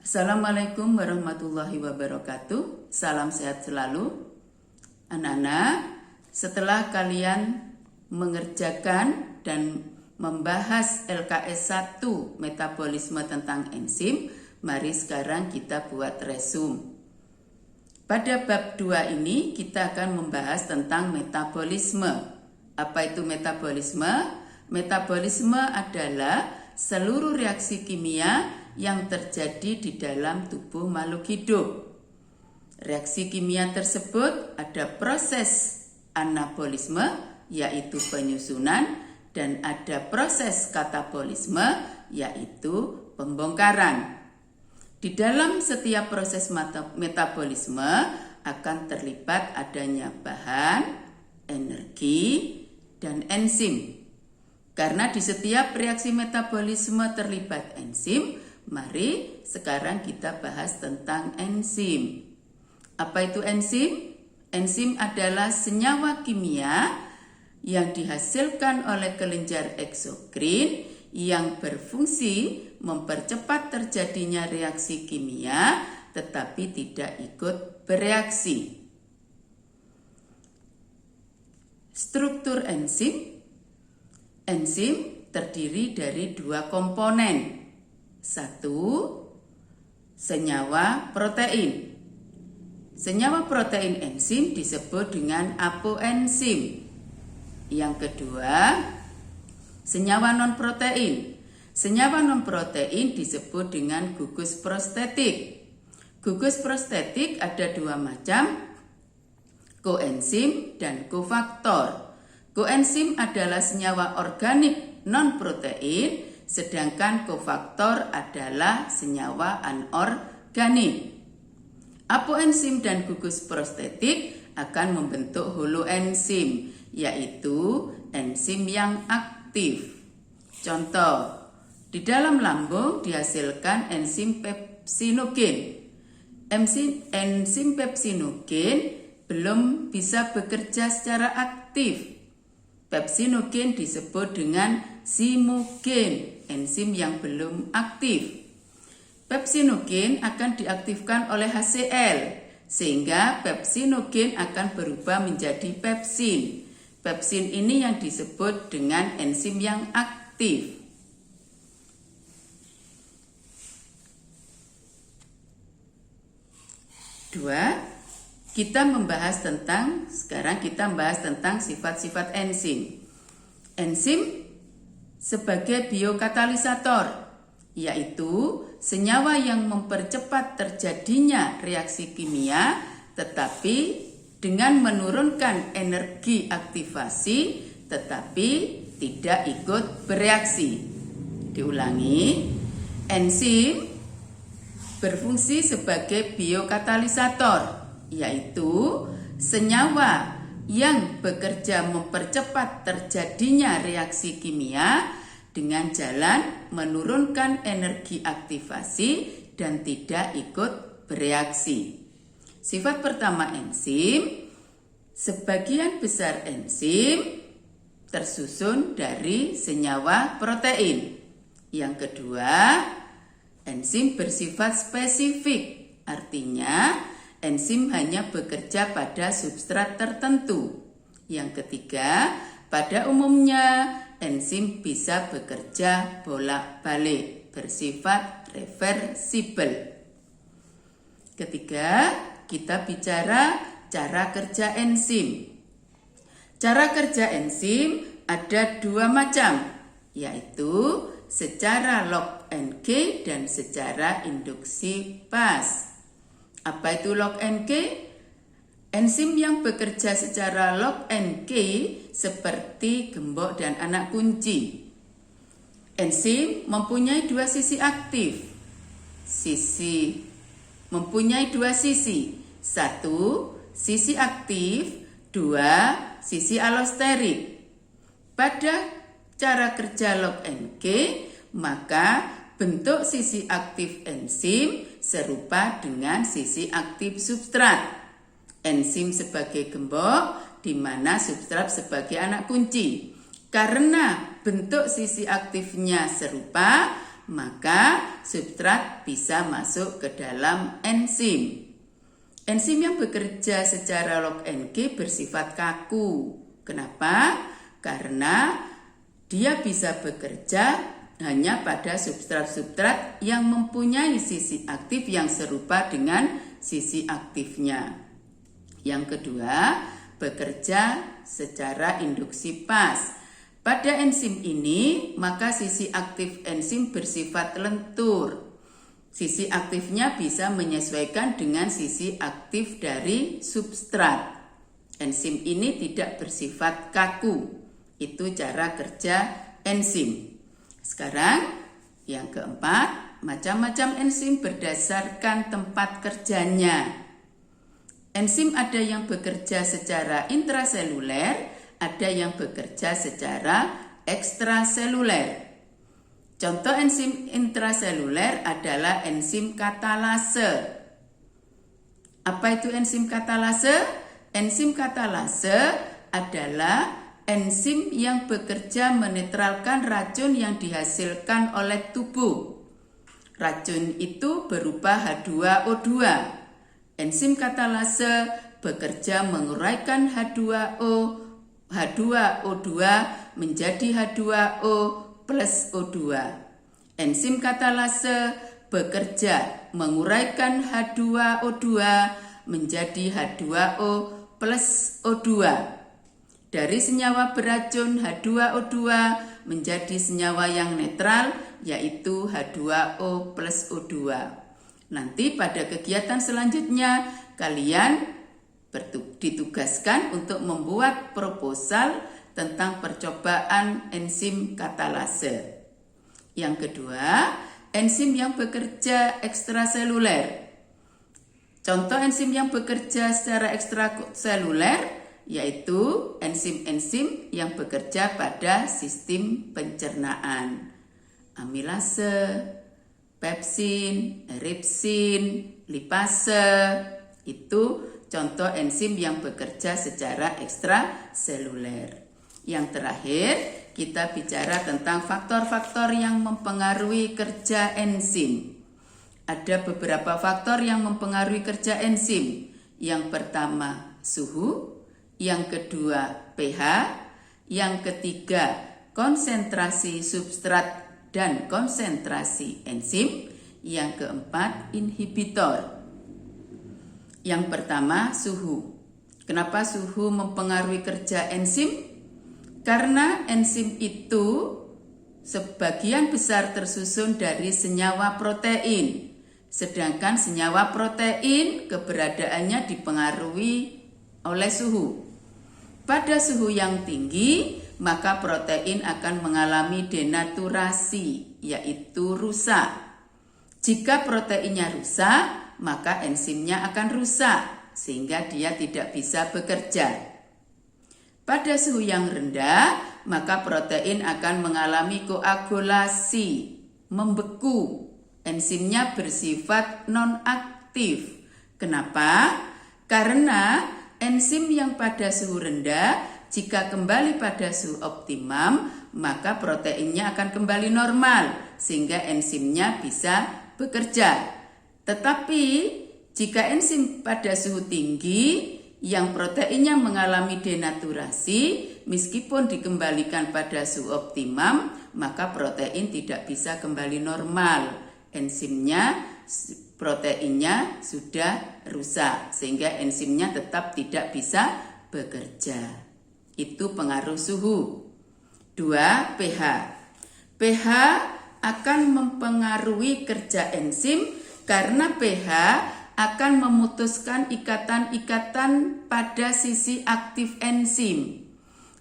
Assalamualaikum warahmatullahi wabarakatuh. Salam sehat selalu. Anak-anak, setelah kalian mengerjakan dan membahas LKS 1 metabolisme tentang enzim, mari sekarang kita buat resume. Pada bab 2 ini kita akan membahas tentang metabolisme. Apa itu metabolisme? Metabolisme adalah seluruh reaksi kimia yang terjadi di dalam tubuh makhluk hidup. Reaksi kimia tersebut ada proses anabolisme, yaitu penyusunan, dan ada proses katabolisme, yaitu pembongkaran. Di dalam setiap proses metabolisme akan terlibat adanya bahan, energi, dan enzim. Karena di setiap reaksi metabolisme terlibat enzim, mari sekarang kita bahas tentang enzim. Apa itu enzim? Enzim adalah senyawa kimia yang dihasilkan oleh kelenjar eksokrin yang berfungsi mempercepat terjadinya reaksi kimia tetapi tidak ikut bereaksi. Struktur enzim. Enzim terdiri dari dua komponen. Satu, senyawa protein. Senyawa protein enzim disebut dengan apoenzim. Yang kedua, senyawa non-protein. Senyawa non-protein disebut dengan gugus prostetik. Gugus prostetik ada dua macam, koenzim dan kofaktor. Koenzim adalah senyawa organik non-protein, sedangkan kofaktor adalah senyawa anorganik. Apoenzim dan gugus prostetik akan membentuk holoenzim, yaitu enzim yang aktif. Contoh, di dalam lambung dihasilkan enzim pepsinogen. Enzim pepsinogen belum bisa bekerja secara aktif. Pepsinogen disebut dengan simogen, enzim yang belum aktif. Pepsinogen akan diaktifkan oleh HCl, sehingga pepsinogen akan berubah menjadi pepsin. Pepsin ini yang disebut dengan enzim yang aktif. Sekarang kita membahas tentang sifat-sifat enzim. Enzim sebagai biokatalisator, yaitu senyawa yang mempercepat terjadinya reaksi kimia tetapi dengan menurunkan energi aktivasi tetapi tidak ikut bereaksi. Diulangi, enzim berfungsi sebagai biokatalisator, yaitu senyawa yang bekerja mempercepat terjadinya reaksi kimia dengan jalan menurunkan energi aktivasi dan tidak ikut bereaksi. Sifat pertama enzim, sebagian besar enzim tersusun dari senyawa protein. Yang kedua, enzim bersifat spesifik, artinya enzim hanya bekerja pada substrat tertentu. Yang ketiga, pada umumnya enzim bisa bekerja bolak-balik, bersifat reversibel. Ketiga, kita bicara cara kerja enzim. Cara kerja enzim ada dua macam, yaitu secara log and key dan secara induksi pas. Apa itu log and key? Enzim yang bekerja secara log and key seperti gembok dan anak kunci. Enzim mempunyai dua sisi aktif. Mempunyai dua sisi. Satu, sisi aktif. Dua, sisi alosterik. Pada cara kerja log and key, maka bentuk sisi aktif enzim serupa dengan sisi aktif substrat. Enzim sebagai gembok, di mana substrat sebagai anak kunci. Karena bentuk sisi aktifnya serupa, maka substrat bisa masuk ke dalam enzim. Enzim yang bekerja secara log NG bersifat kaku. Kenapa? Karena dia bisa bekerja hanya pada substrat-substrat yang mempunyai sisi aktif yang serupa dengan sisi aktifnya. Yang kedua, bekerja secara induksi pas. Pada enzim ini, maka sisi aktif enzim bersifat lentur. Sisi aktifnya bisa menyesuaikan dengan sisi aktif dari substrat. Enzim ini tidak bersifat kaku. Itu cara kerja enzim. Sekarang yang keempat, macam-macam enzim berdasarkan tempat kerjanya. Enzim ada yang bekerja secara intraseluler, ada yang bekerja secara ekstraseluler. Contoh enzim intraseluler adalah enzim katalase. Apa itu enzim katalase? Enzim katalase adalah enzim yang bekerja menetralkan racun yang dihasilkan oleh tubuh. Racun itu berupa H2O2. Enzim katalase bekerja menguraikan H2O2 menjadi H2O plus O2. Enzim katalase bekerja menguraikan H2O2 menjadi H2O plus O2. Dari senyawa beracun H2O2 menjadi senyawa yang netral, yaitu H2O plus O2. Nanti pada kegiatan selanjutnya kalian ditugaskan untuk membuat proposal tentang percobaan enzim katalase. Yang kedua, enzim yang bekerja ekstraseluler. Contoh enzim yang bekerja secara ekstraseluler yaitu enzim-enzim yang bekerja pada sistem pencernaan. Amilase, pepsin, eripsin, lipase, itu contoh enzim yang bekerja secara ekstraseluler. Yang terakhir, kita bicara tentang faktor-faktor yang mempengaruhi kerja enzim. Ada beberapa faktor yang mempengaruhi kerja enzim. Yang pertama, suhu. Yang kedua, pH. Yang ketiga, konsentrasi substrat dan konsentrasi enzim. Yang keempat, inhibitor. Yang pertama, suhu. Kenapa suhu mempengaruhi kerja enzim? Karena enzim itu sebagian besar tersusun dari senyawa protein. Sedangkan senyawa protein keberadaannya dipengaruhi oleh suhu. Pada suhu yang tinggi, maka protein akan mengalami denaturasi, yaitu rusak. Jika proteinnya rusak, maka enzimnya akan rusak, sehingga dia tidak bisa bekerja. Pada suhu yang rendah, maka protein akan mengalami koagulasi, membeku. Enzimnya bersifat non-aktif. Kenapa? Karena enzim yang pada suhu rendah, jika kembali pada suhu optimum, maka proteinnya akan kembali normal, sehingga enzimnya bisa bekerja. Tetapi, jika enzim pada suhu tinggi, yang proteinnya mengalami denaturasi, meskipun dikembalikan pada suhu optimum, maka protein tidak bisa kembali normal. Enzimnya, proteinnya sudah rusak, sehingga enzimnya tetap tidak bisa bekerja. Itu pengaruh suhu. 2. pH. pH akan mempengaruhi kerja enzim karena pH akan memutuskan ikatan-ikatan pada sisi aktif enzim.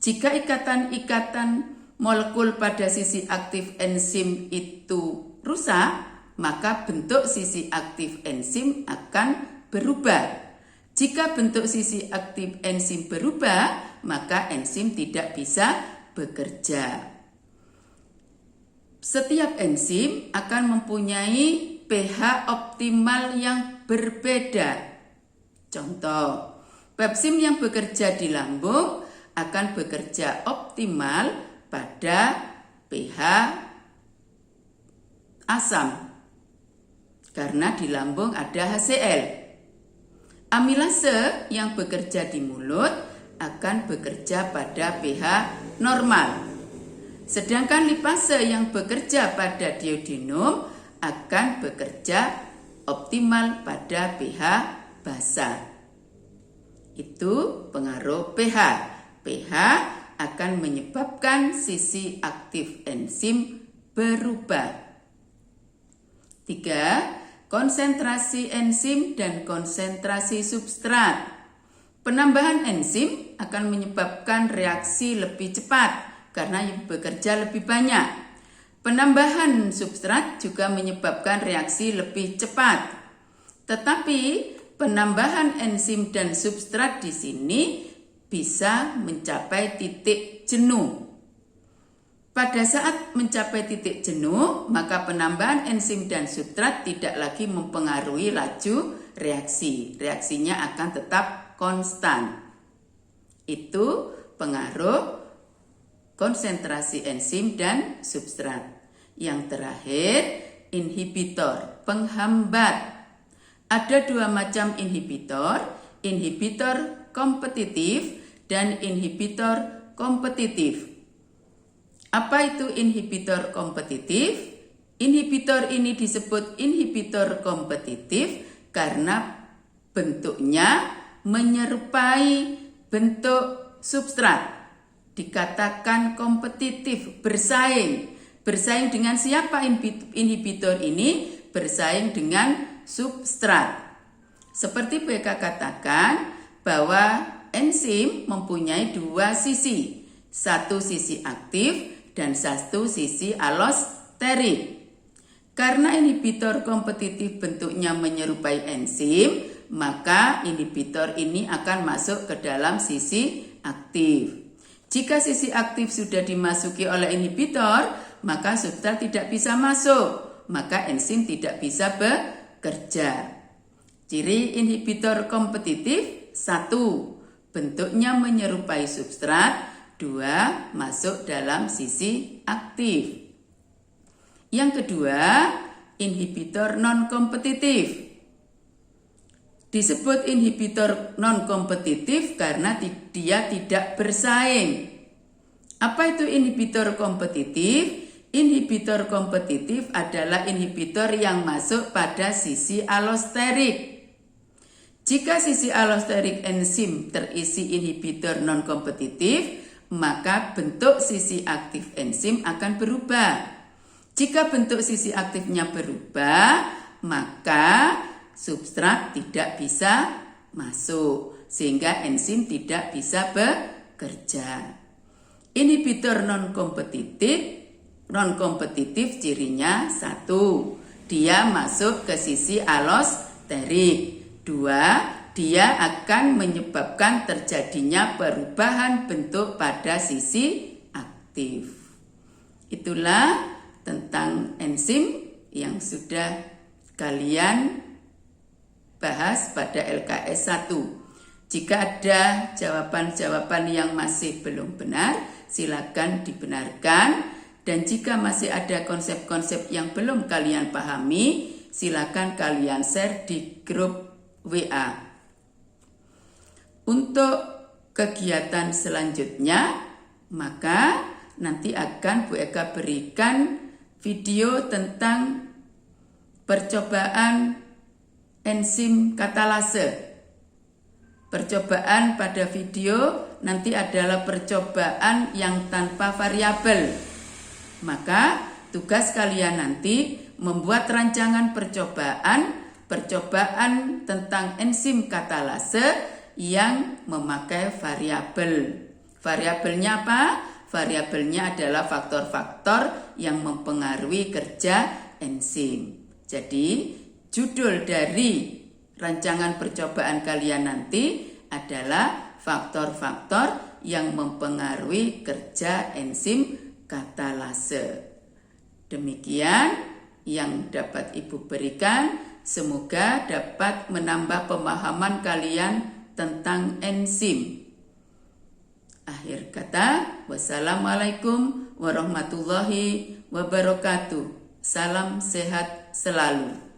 Jika ikatan-ikatan molekul pada sisi aktif enzim itu rusak, maka bentuk sisi aktif enzim akan berubah. Jika bentuk sisi aktif enzim berubah, maka enzim tidak bisa bekerja. Setiap enzim akan mempunyai pH optimal yang berbeda. Contoh, pepsin yang bekerja di lambung akan bekerja optimal pada pH asam. Karena di lambung ada HCl. Amilase yang bekerja di mulut akan bekerja pada pH normal. Sedangkan lipase yang bekerja pada duodenum akan bekerja optimal pada pH basa. Itu pengaruh pH. pH akan menyebabkan sisi aktif enzim berubah. 3. Konsentrasi enzim dan konsentrasi substrat. Penambahan enzim akan menyebabkan reaksi lebih cepat karena bekerja lebih banyak. Penambahan substrat juga menyebabkan reaksi lebih cepat. Tetapi penambahan enzim dan substrat di sini bisa mencapai titik jenuh. Pada saat mencapai titik jenuh, maka penambahan enzim dan substrat tidak lagi mempengaruhi laju reaksi. Reaksinya akan tetap konstan. Itu pengaruh konsentrasi enzim dan substrat. Yang terakhir, inhibitor, penghambat. Ada dua macam inhibitor, inhibitor kompetitif dan inhibitor kompetitif. Apa itu inhibitor kompetitif? Inhibitor ini disebut inhibitor kompetitif karena bentuknya menyerupai bentuk substrat. Dikatakan kompetitif, bersaing. Bersaing dengan siapa inhibitor ini? Bersaing dengan substrat. Seperti BK katakan bahwa enzim mempunyai dua sisi. Satu sisi aktif dan satu sisi alosterik. Karena inhibitor kompetitif bentuknya menyerupai enzim, maka inhibitor ini akan masuk ke dalam sisi aktif. Jika sisi aktif sudah dimasuki oleh inhibitor, maka substrat tidak bisa masuk, maka enzim tidak bisa bekerja. Ciri inhibitor kompetitif: 1. Bentuknya menyerupai substrat. 2. Masuk dalam sisi aktif. Yang kedua, inhibitor non-kompetitif. Disebut inhibitor non-kompetitif karena dia tidak bersaing. Apa itu inhibitor kompetitif? Inhibitor kompetitif adalah inhibitor yang masuk pada sisi alosterik. Jika sisi alosterik enzim terisi inhibitor non-kompetitif, maka bentuk sisi aktif enzim akan berubah. Jika bentuk sisi aktifnya berubah, maka substrat tidak bisa masuk, sehingga enzim tidak bisa bekerja. Inhibitor non-kompetitif cirinya: 1. Dia masuk ke sisi alosterik. 2. Dia akan menyebabkan terjadinya perubahan bentuk pada sisi aktif. Itulah tentang enzim yang sudah kalian bahas pada LKS 1. Jika ada jawaban-jawaban yang masih belum benar, silakan dibenarkan. Dan jika masih ada konsep-konsep yang belum kalian pahami, silakan kalian share di grup WA. Untuk kegiatan selanjutnya, maka nanti akan Bu Eka berikan video tentang percobaan enzim katalase. Percobaan pada video nanti adalah percobaan yang tanpa variabel. Maka tugas kalian nanti membuat rancangan percobaan tentang enzim katalase yang memakai variabel. Variabelnya apa? Variabelnya adalah faktor-faktor yang mempengaruhi kerja enzim. Jadi, judul dari rancangan percobaan kalian nanti adalah faktor-faktor yang mempengaruhi kerja enzim katalase. Demikian yang dapat Ibu berikan. Semoga dapat menambah pemahaman kalian tentang enzim. Akhir kata, wassalamualaikum warahmatullahi wabarakatuh. Salam sehat selalu.